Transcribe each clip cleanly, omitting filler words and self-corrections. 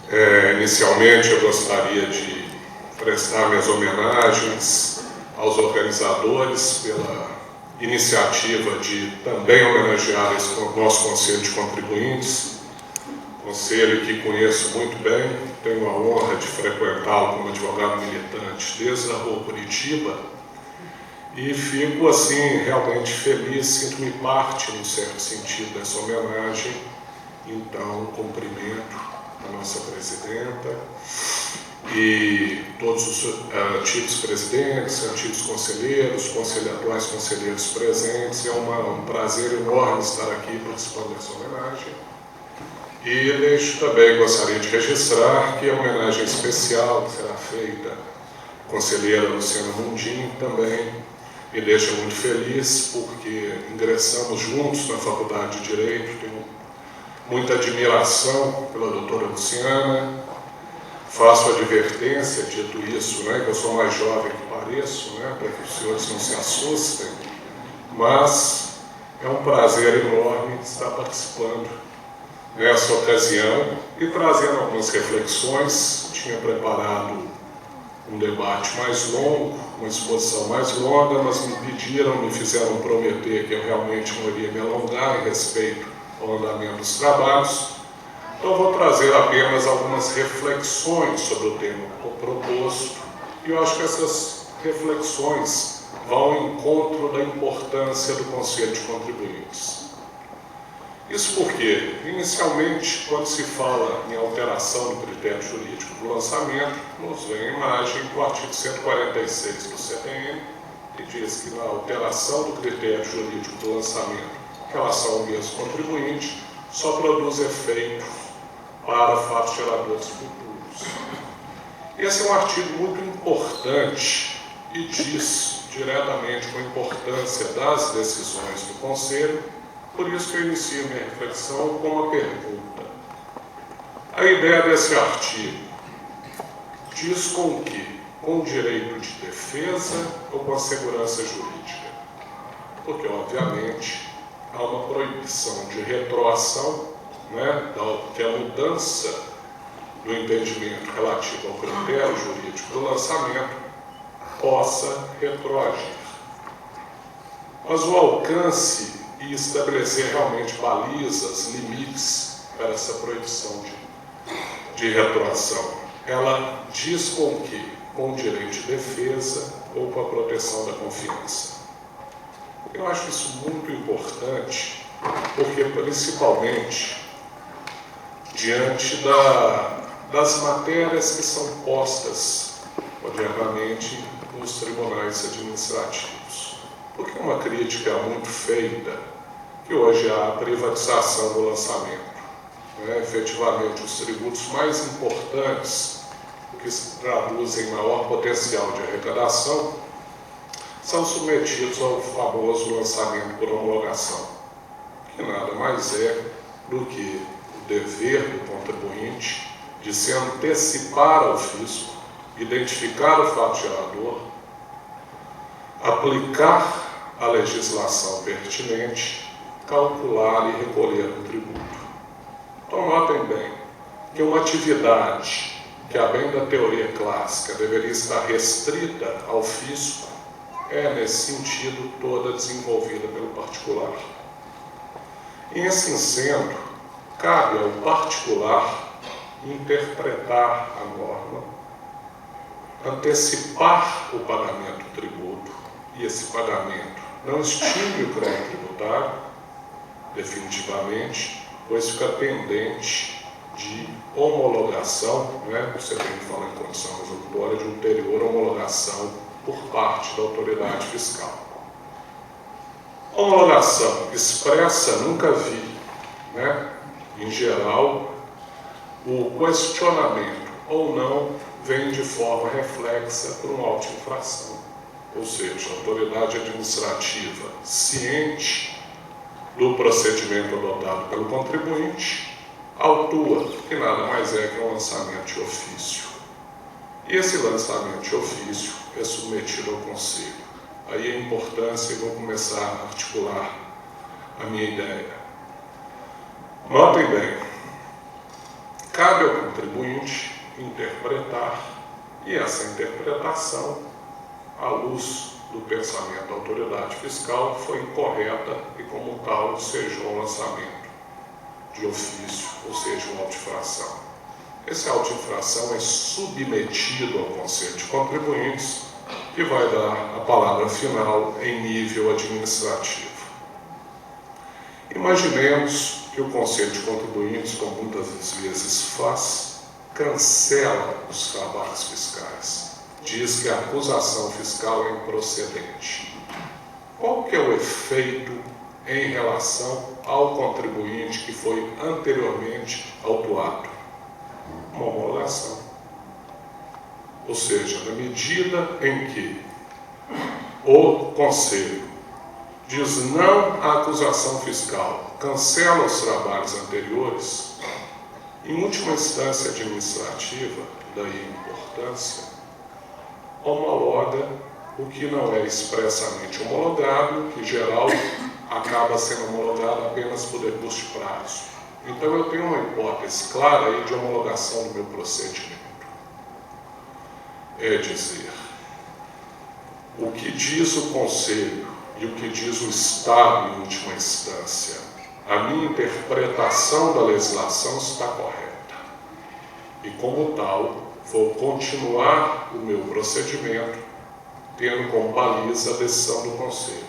Inicialmente, eu gostaria de prestar minhas homenagens aos organizadores pela iniciativa de também homenagear esse nosso Conselho de Contribuintes, conselho que conheço muito bem, tenho a honra de frequentá-lo como advogado militante desde a Rua Curitiba, e fico assim realmente feliz, sinto-me parte, num certo sentido, dessa homenagem. Então, cumprimento a nossa presidenta e todos os antigos presidentes, antigos conselheiros, atuais conselheiros presentes. É um prazer enorme estar aqui participando dessa homenagem. E gostaria de registrar que a homenagem especial que será feita à conselheira Luciana Mundim também me deixa muito feliz, porque ingressamos juntos na Faculdade de Direito. Tenho muita admiração pela doutora Luciana. Faço advertência, dito isso, que eu sou mais jovem que pareço, para que os senhores não se assustem, mas é um prazer enorme estar participando nessa ocasião e trazendo algumas reflexões. Tinha preparado um debate mais longo, uma exposição mais longa, mas me fizeram prometer que eu realmente não iria me alongar em respeito ao andamento dos trabalhos. Então vou trazer apenas algumas reflexões sobre o tema proposto, e eu acho que essas reflexões vão ao encontro da importância do Conselho de Contribuintes. Isso porque, inicialmente, quando se fala em alteração do critério jurídico do lançamento, nos vem a imagem do artigo 146 do CTN, que diz que na alteração do critério jurídico do lançamento em relação ao mesmo contribuinte, só produz efeito para fatos geradores futuros. Esse é um artigo muito importante e diz diretamente com a importância das decisões do Conselho. Por isso que eu inicio minha reflexão com uma pergunta. A ideia desse artigo diz com o quê? Com o direito de defesa ou com a segurança jurídica? Porque, obviamente, há uma proibição de retroação, que é a mudança do entendimento relativo ao critério jurídico do lançamento possa retroagir. Mas o alcance e estabelecer realmente balizas, limites para essa proibição de retroação, ela diz com o quê? Com o direito de defesa ou com a proteção da confiança. Eu acho isso muito importante, porque principalmente diante das matérias que são postas modernamente nos tribunais administrativos. Porque é uma crítica muito feita que hoje há a privatização do lançamento. Efetivamente, os tributos mais importantes, que se traduzem em maior potencial de arrecadação, são submetidos ao famoso lançamento por homologação, que nada mais é do que o dever do contribuinte de se antecipar ao fisco, identificar o fato gerador, aplicar a legislação pertinente, calcular e recolher o tributo. Então, notem bem que uma atividade que, a bem da teoria clássica, deveria estar restrita ao fisco, é, nesse sentido, toda desenvolvida pelo particular. E, assim sendo, cabe ao particular interpretar a norma, antecipar o pagamento do tributo, e esse pagamento não extingue o crédito tributário, definitivamente, pois fica pendente de homologação, você tem que falar em condição resolutória, de ulterior homologação por parte da autoridade fiscal. Homologação expressa, nunca vi, em geral, o questionamento ou não vem de forma reflexa por uma auto-infração. Ou seja, a autoridade administrativa, ciente do procedimento adotado pelo contribuinte, autua, que nada mais é que um lançamento de ofício. E esse lançamento de ofício é submetido ao Conselho. Aí a importância, e vou começar a articular a minha ideia. Notem bem, cabe ao contribuinte interpretar, e essa interpretação, à luz do pensamento da autoridade fiscal, foi incorreta e, como tal, sejou um lançamento de ofício, ou seja, uma auto-infração. Esse auto-infração é submetido ao Conselho de Contribuintes, que vai dar a palavra final em nível administrativo. Imaginemos que o Conselho de Contribuintes, como muitas vezes faz, cancela os trabalhos fiscais. Diz que a acusação fiscal é improcedente. Qual que é o efeito em relação ao contribuinte que foi anteriormente autuado? Uma homologação. Ou seja, na medida em que o Conselho diz não à acusação fiscal, cancela os trabalhos anteriores, em última instância administrativa, daí a importância, homologa o que não é expressamente homologado, que em geral acaba sendo homologado apenas por decurso de prazo. Então eu tenho uma hipótese clara aí de homologação do meu procedimento. É dizer, o que diz o Conselho e o que diz o Estado em última instância, a minha interpretação da legislação está correta. E como tal, vou continuar o meu procedimento, tendo como baliza a decisão do Conselho.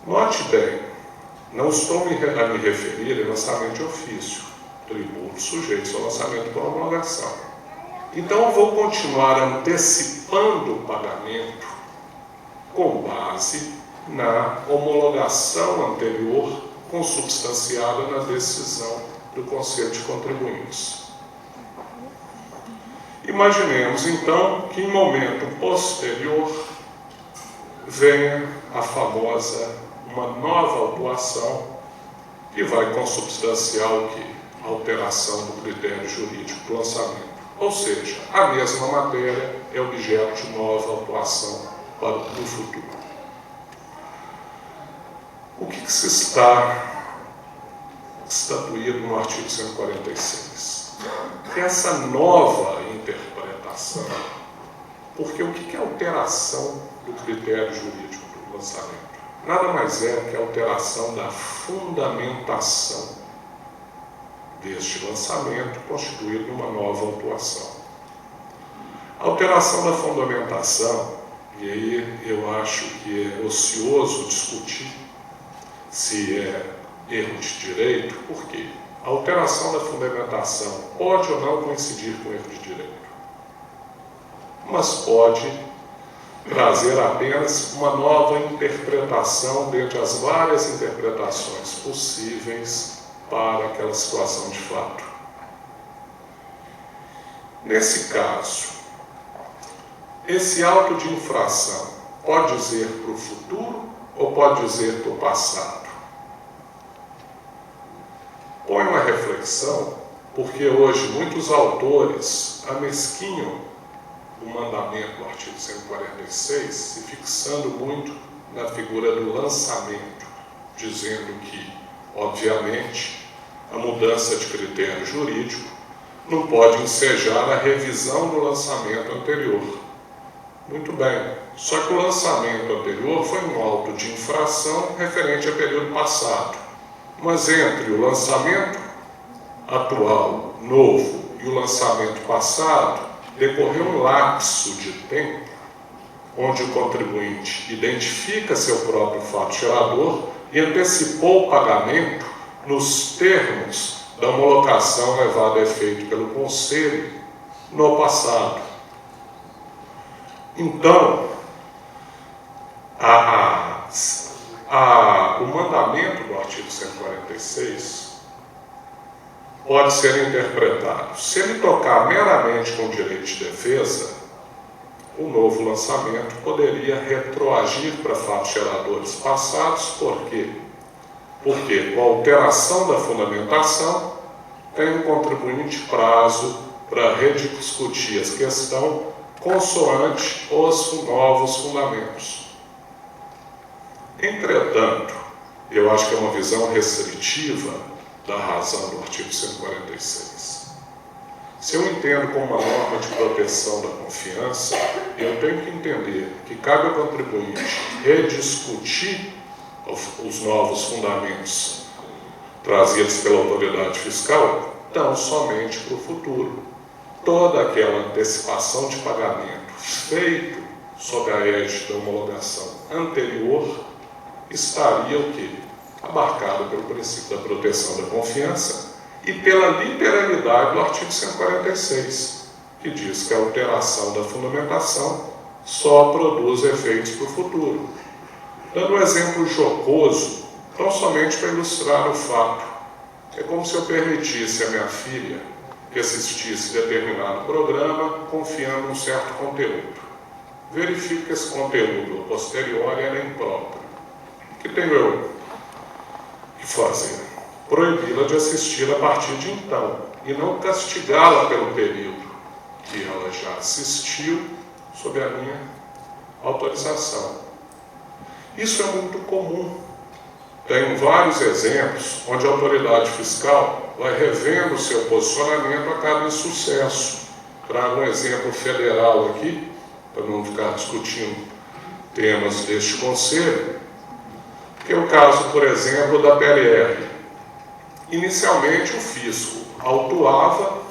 Note bem, não estou a me referir a lançamento de ofício, tributos sujeitos ao lançamento por homologação. Então, eu vou continuar antecipando o pagamento com base na homologação anterior consubstanciada na decisão do Conselho de Contribuintes. Imaginemos, então, que em momento posterior venha a famosa, uma nova autuação que vai consubstanciar o quê? A alteração do critério jurídico do lançamento. Ou seja, a mesma matéria é objeto de nova autuação para o futuro. O que se está estatuído no artigo 146? Que essa nova interpretação, porque o que é alteração do critério jurídico do lançamento? Nada mais é que a alteração da fundamentação deste lançamento constituído numa nova autuação. A alteração da fundamentação, e aí eu acho que é ocioso discutir se é erro de direito, por quê? A alteração da fundamentação pode ou não coincidir com erro de direito, mas pode trazer apenas uma nova interpretação dentre as várias interpretações possíveis para aquela situação de fato. Nesse caso, esse auto de infração pode dizer para o futuro ou pode dizer para o passado? Põe uma reflexão, porque hoje muitos autores amesquinham o mandamento do artigo 146, se fixando muito na figura do lançamento, dizendo que, obviamente, a mudança de critério jurídico não pode ensejar a revisão do lançamento anterior. Muito bem, só que o lançamento anterior foi um auto de infração referente ao período passado. Mas entre o lançamento atual, novo, e o lançamento passado, decorreu um lapso de tempo onde o contribuinte identifica seu próprio fato gerador e antecipou o pagamento nos termos da homologação levada a efeito pelo Conselho no passado. Então, o mandamento do artigo 146 pode ser interpretado. Se ele tocar meramente com direito de defesa, o novo lançamento poderia retroagir para fatos geradores passados. Por quê? Porque com a alteração da fundamentação, tem o contribuinte prazo para rediscutir a questão consoante os novos fundamentos. Entretanto, eu acho que é uma visão restritiva da razão do artigo 146. Se eu entendo como uma norma de proteção da confiança, eu tenho que entender que cabe ao contribuinte rediscutir os novos fundamentos trazidos pela autoridade fiscal tão somente para o futuro. Toda aquela antecipação de pagamento feito sob a égide da homologação anterior estaria o quê? Abarcada pelo princípio da proteção da confiança e pela literalidade do artigo 146, que diz que a alteração da fundamentação só produz efeitos para o futuro. Dando um exemplo jocoso, tão somente para ilustrar o fato, é como se eu permitisse à minha filha que assistisse determinado programa confiando um certo conteúdo. Verifico que esse conteúdo, a posteriori, era impróprio. O que tenho eu que fazer? Proibi-la de assistir a partir de então e não castigá-la pelo período que ela já assistiu sob a minha autorização. Isso é muito comum. Tenho vários exemplos onde a autoridade fiscal vai revendo o seu posicionamento a cada insucesso. Trago um exemplo federal aqui, para não ficar discutindo temas deste conselho, que é o caso, por exemplo, da PLR. Inicialmente, o fisco autuava,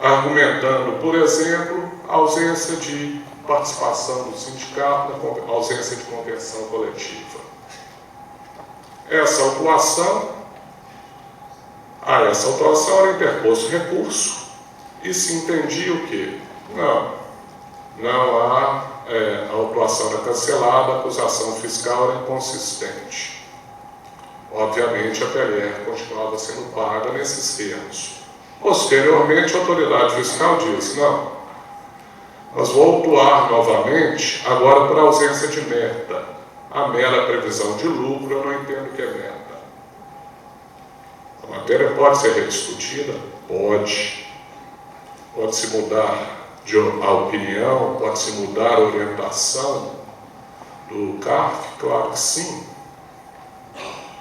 argumentando, por exemplo, a ausência de participação do sindicato, a ausência de convenção coletiva. Essa autuação era interposto recurso e se entendia o quê? Não há, a autuação era cancelada, a acusação fiscal era inconsistente. Obviamente, a PLR continuava sendo paga nesses termos. Posteriormente, a autoridade fiscal disse, não, mas vou autuar novamente, agora por ausência de meta. A mera previsão de lucro, eu não entendo o que é meta. A matéria pode ser rediscutida? Pode. Pode-se mudar a opinião, pode-se mudar a orientação do CARF? Claro que sim.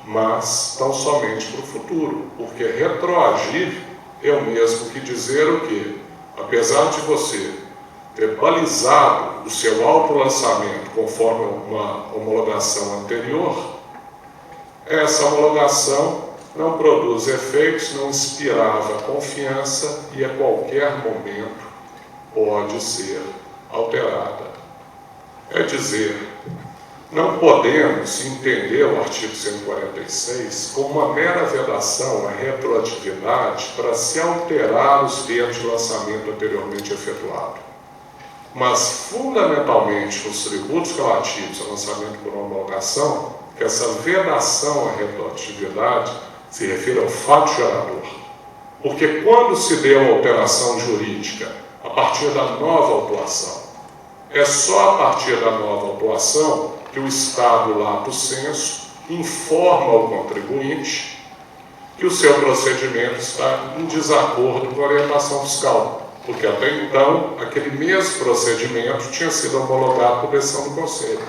Mas tão somente para o futuro, porque retroagir é o mesmo que dizer o quê? Apesar de você ter balizado o seu autolançamento conforme uma homologação anterior, essa homologação não produz efeitos, não inspirava confiança e a qualquer momento pode ser alterada. É dizer, não podemos entender o artigo 146 como uma mera vedação à retroatividade para se alterar os termos de lançamento anteriormente efetuado. Mas, fundamentalmente, nos tributos relativos ao lançamento por homologação, que essa vedação à retroatividade se refere ao fato gerador. Porque quando se deu a alteração jurídica a partir da nova autuação, é só a partir da nova autuação que o Estado, lato sensu, informa ao contribuinte que o seu procedimento está em desacordo com a orientação fiscal, porque até então aquele mesmo procedimento tinha sido homologado por decisão do Conselho.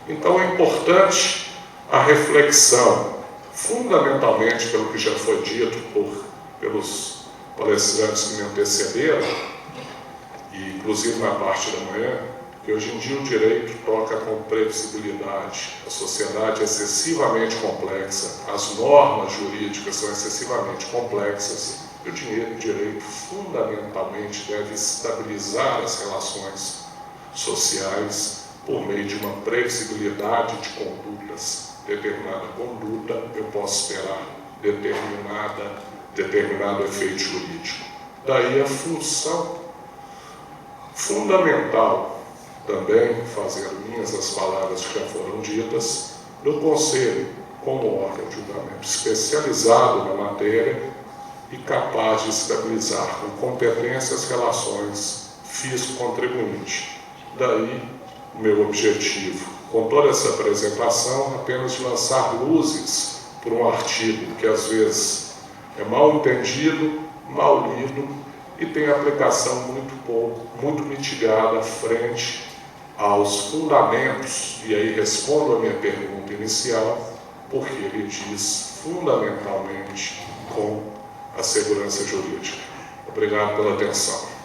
Então é importante a reflexão, fundamentalmente pelo que já foi dito pelos palestrantes que me antecederam, e inclusive na parte da manhã, que hoje em dia o direito toca com previsibilidade, a sociedade é excessivamente complexa, as normas jurídicas são excessivamente complexas, e o direito fundamentalmente deve estabilizar as relações sociais por meio de uma previsibilidade de condutas. Determinada conduta, eu posso esperar determinado efeito jurídico. Daí a função fundamental, também, fazendo minhas as palavras que já foram ditas, do Conselho como órgão de julgamento especializado na matéria e capaz de estabilizar com competência as relações fisco-contribuinte. Daí o meu objetivo, com toda essa apresentação, apenas de lançar luzes por um artigo que às vezes é mal entendido, mal lido e tem aplicação muito mitigada frente aos fundamentos, e aí respondo a minha pergunta inicial, porque ele diz fundamentalmente com a segurança jurídica. Obrigado pela atenção.